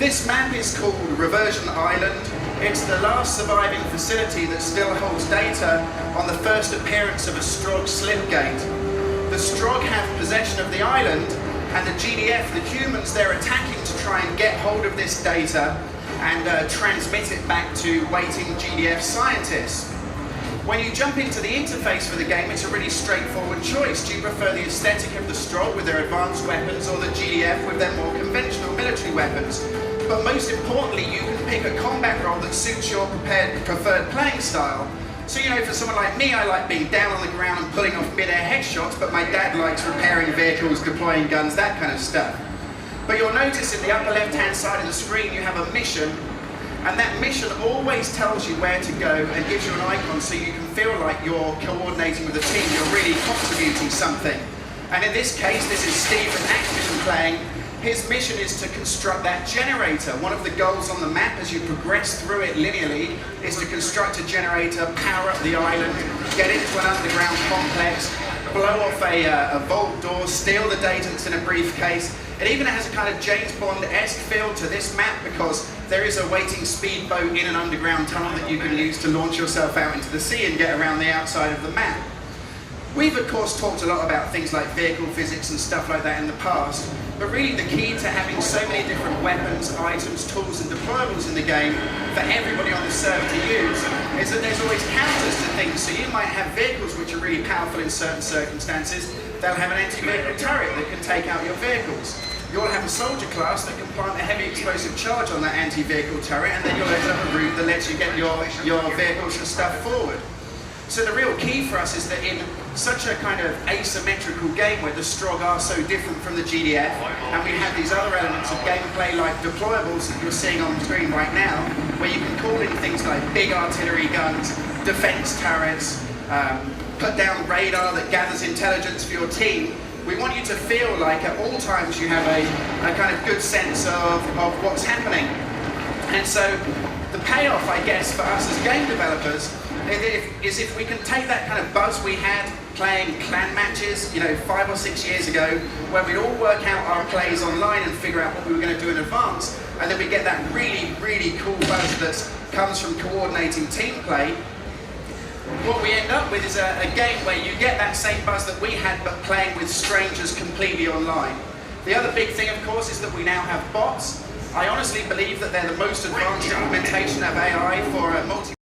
This map is called Reversion Island. It's the last surviving facility that still holds data on the first appearance of a Strog slipgate. The Strog have possession of the island, and the GDF, the humans, they're attacking to try and get hold of this data and transmit it back to waiting GDF scientists. When you jump into the interface for the game, it's a really straightforward choice. Do you prefer the aesthetic of the Strog with their advanced weapons, or the GDF with their more conventional military weapons? But most importantly, you can pick a combat role that suits your preferred playing style. So, you know, for someone like me, I like being down on the ground and pulling off mid-air headshots, but my dad likes repairing vehicles, deploying guns, that kind of stuff. But you'll notice in the upper left-hand side of the screen, you have a mission, and that mission always tells you where to go and gives you an icon so you can feel like you're coordinating with the team, you're really contributing something. And in this case, this is Steve from Activision playing. His mission is to construct that generator. One of the goals on the map as you progress through it linearly is to construct a generator, power up the island, get into an underground complex, blow off a vault door, steal the data that's in a briefcase. It even has a kind of James Bond-esque feel to this map because there is a waiting speedboat in an underground tunnel that you can use to launch yourself out into the sea and get around the outside of the map. We've of course talked a lot about things like vehicle physics and stuff like that in the past, but really the key to having so many different weapons, items, tools and deployables in the game for everybody on the server to use is that there's always counters to things. So you might have vehicles which are really powerful in certain circumstances. They'll have an anti-vehicle turret that can take out your vehicles. You'll have a soldier class that can plant a heavy explosive charge on that anti-vehicle turret, and then you'll open up a route that lets you get your vehicles and stuff forward. So the real key for us is that in such a kind of asymmetrical game where the Strog are so different from the GDF, and we have these other elements of gameplay like deployables that you're seeing on the screen right now, where you can call in things like big artillery guns, defense turrets, put down radar that gathers intelligence for your team. We want you to feel like at all times you have a kind of good sense of what's happening. And so the payoff, I guess, for us as game developers is if we can take that kind of buzz we had playing clan matches, you know, 5 or 6 years ago, where we'd all work out our plays online and figure out what we were going to do in advance, and then we get that really, really cool buzz that comes from coordinating team play. What we end up with is a game where you get that same buzz that we had, but playing with strangers completely online. The other big thing, of course, is that we now have bots. I honestly believe that they're the most advanced implementation of AI for a multi